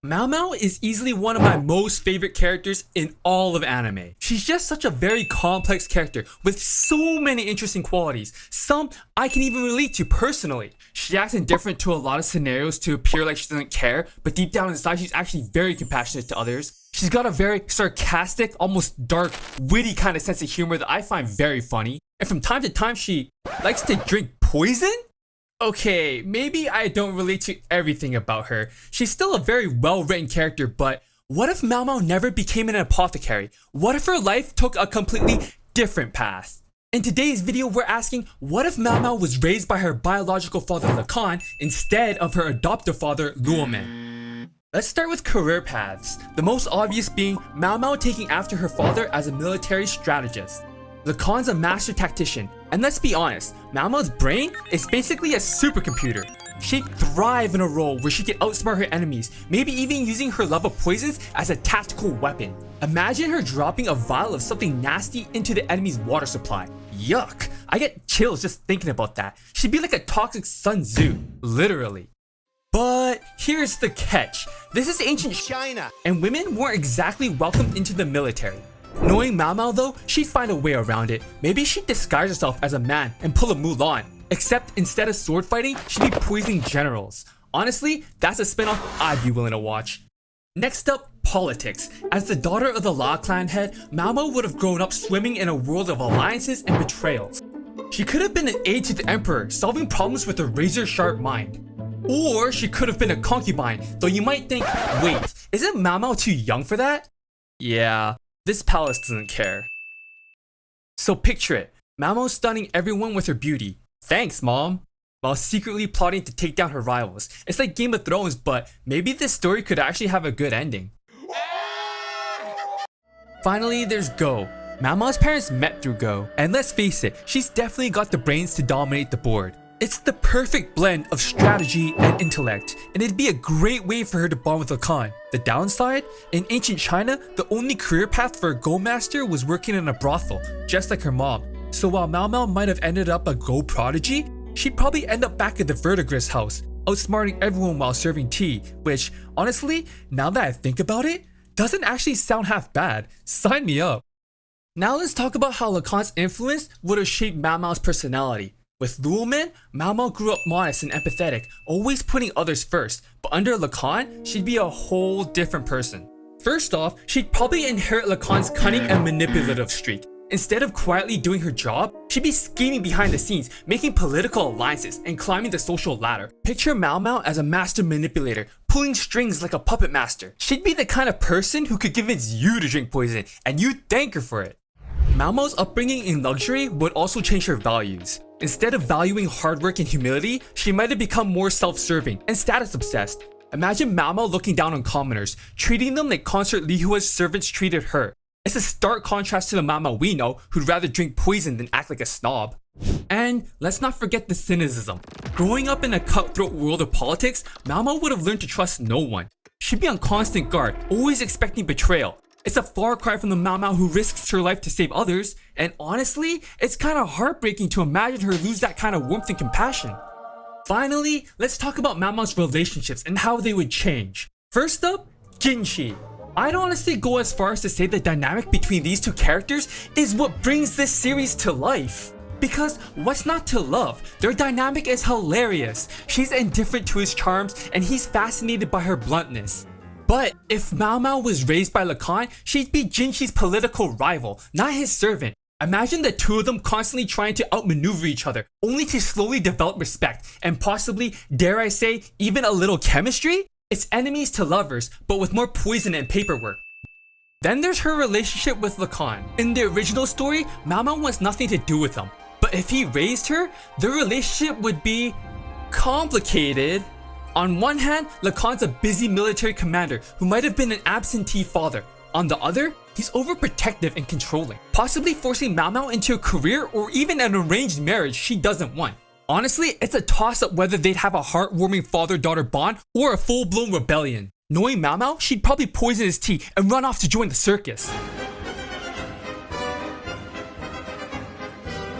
Maomao is easily one of my most favorite characters in all of anime. She's just such a very complex character with so many interesting qualities. Some I can even relate to personally. She acts indifferent to a lot of scenarios to appear like she doesn't care, but deep down inside she's actually very compassionate to others. She's got a very sarcastic, almost dark, witty kind of sense of humor that I find very funny. And from time to time she likes to drink poison? Okay, maybe I don't relate to everything about her. She's still a very well-written character, but what if Maomao never became an apothecary? What if her life took a completely different path? In today's video, we're asking, what if Maomao was raised by her biological father Lakan instead of her adoptive father Luomen? Let's start with career paths, the most obvious being Maomao taking after her father as a military strategist. Lakan's a master tactician, and let's be honest, Maomao's brain is basically a supercomputer. She'd thrive in a role where she could outsmart her enemies, maybe even using her love of poisons as a tactical weapon. Imagine her dropping a vial of something nasty into the enemy's water supply. Yuck! I get chills just thinking about that. She'd be like a toxic Sun Tzu, literally. But here's the catch. This is ancient China, and women weren't exactly welcomed into the military. Knowing Maomao though, she'd find a way around it. Maybe she'd disguise herself as a man and pull a Mulan. Except instead of sword fighting, she'd be poisoning generals. Honestly, that's a spin-off I'd be willing to watch. Next up, politics. As the daughter of the Lakan head, Maomao would have grown up swimming in a world of alliances and betrayals. She could have been an aide to the emperor, solving problems with a razor-sharp mind. Or she could have been a concubine, though you might think, wait, isn't Maomao too young for that? Yeah. This palace doesn't care. So picture it, Maomao stunning everyone with her beauty. Thanks, mom. While secretly plotting to take down her rivals. It's like Game of Thrones, but maybe this story could actually have a good ending. Finally, there's Go. Maomao's parents met through Go, and let's face it, she's definitely got the brains to dominate the board. It's the perfect blend of strategy and intellect, and it'd be a great way for her to bond with Lakan. The downside? In ancient China, the only career path for a Go master was working in a brothel, just like her mom. So while Maomao might have ended up a Go prodigy, she'd probably end up back at the verdigris house, outsmarting everyone while serving tea, which, honestly, now that I think about it, doesn't actually sound half bad. Sign me up. Now let's talk about how Lakan's influence would have shaped Maomao's personality. With Luomen, Maomao grew up modest and empathetic, always putting others first, but under Lakan, she'd be a whole different person. First off, she'd probably inherit Lakan's cunning and manipulative streak. Instead of quietly doing her job, she'd be scheming behind the scenes, making political alliances and climbing the social ladder. Picture Maomao as a master manipulator, pulling strings like a puppet master. She'd be the kind of person who could convince you to drink poison, and you'd thank her for it. Maomao's upbringing in luxury would also change her values. Instead of valuing hard work and humility, she might have become more self-serving and status-obsessed. Imagine Maomao looking down on commoners, treating them like Consort Lihua's servants treated her. It's a stark contrast to the Maomao we know, who'd rather drink poison than act like a snob. And let's not forget the cynicism. Growing up in a cutthroat world of politics, Maomao would have learned to trust no one. She'd be on constant guard, always expecting betrayal. It's a far cry from the Maomao who risks her life to save others, and honestly, it's kinda heartbreaking to imagine her lose that kind of warmth and compassion. Finally, let's talk about Maomao's relationships and how they would change. First up, Jinshi. I'd honestly go as far as to say the dynamic between these two characters is what brings this series to life. Because what's not to love? Their dynamic is hilarious. She's indifferent to his charms, and he's fascinated by her bluntness. But if Maomao was raised by Lakan, she'd be Jinshi's political rival, not his servant. Imagine the two of them constantly trying to outmaneuver each other, only to slowly develop respect, and possibly, dare I say, even a little chemistry? It's enemies to lovers, but with more poison and paperwork. Then there's her relationship with Lakan. In the original story, Maomao wants nothing to do with him. But if he raised her, their relationship would be complicated. On one hand, Lakan's a busy military commander who might have been an absentee father. On the other, he's overprotective and controlling, possibly forcing Maomao into a career or even an arranged marriage she doesn't want. Honestly, it's a toss-up whether they'd have a heartwarming father-daughter bond or a full-blown rebellion. Knowing Maomao, she'd probably poison his tea and run off to join the circus.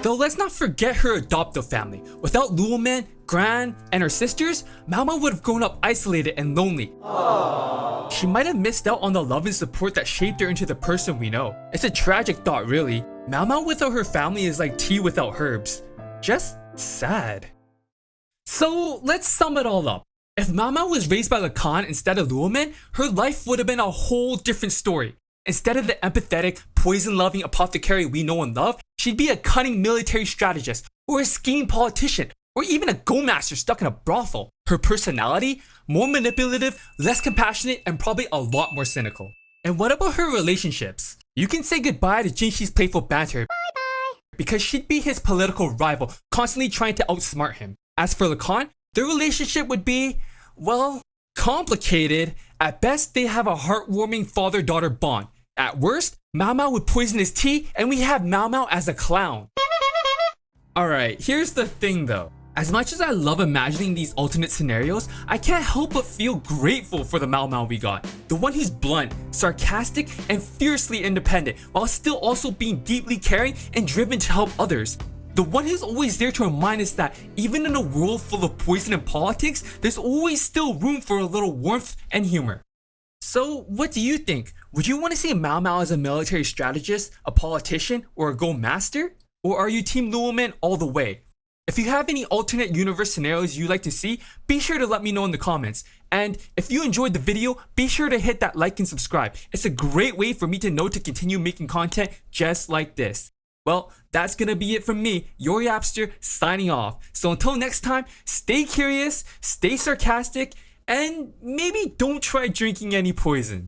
Though let's not forget her adoptive family. Without Luomen, Gran, and her sisters, Maomao would have grown up isolated and lonely. Aww. she might have missed out on the love and support that shaped her into the person we know. It's a tragic thought, really. Maomao without her family is like tea without herbs. Just sad. So let's sum it all up. If Maomao was raised by Lakan instead of Luomen, her life would have been a whole different story. Instead of the empathetic, poison-loving apothecary we know and love, she'd be a cunning military strategist, or a scheming politician, or even a go master stuck in a brothel. Her personality? More manipulative, less compassionate, and probably a lot more cynical. And what about her relationships? You can say goodbye to Jinshi's playful banter, because she'd be his political rival, constantly trying to outsmart him. As for Lakan, their relationship would be, well, complicated. At best, they have a heartwarming father-daughter bond. At worst, Maomao would poison his tea and we have Maomao as a clown. Alright, here's the thing though. As much as I love imagining these alternate scenarios, I can't help but feel grateful for the Maomao we got. The one who's blunt, sarcastic, and fiercely independent, while still also being deeply caring and driven to help others. The one who's always there to remind us that even in a world full of poison and politics, there's always still room for a little warmth and humor. So what do you think? Would you want to see Maomao as a military strategist, a politician, or a go master? Or are you team Luomen all the way? If you have any alternate universe scenarios you'd like to see, be sure to let me know in the comments. And if you enjoyed the video, be sure to hit that like and subscribe. It's a great way for me to know to continue making content just like this. Well, that's gonna be it from me, your Yapster, signing off. So until next time, stay curious, stay sarcastic, and maybe don't try drinking any poison.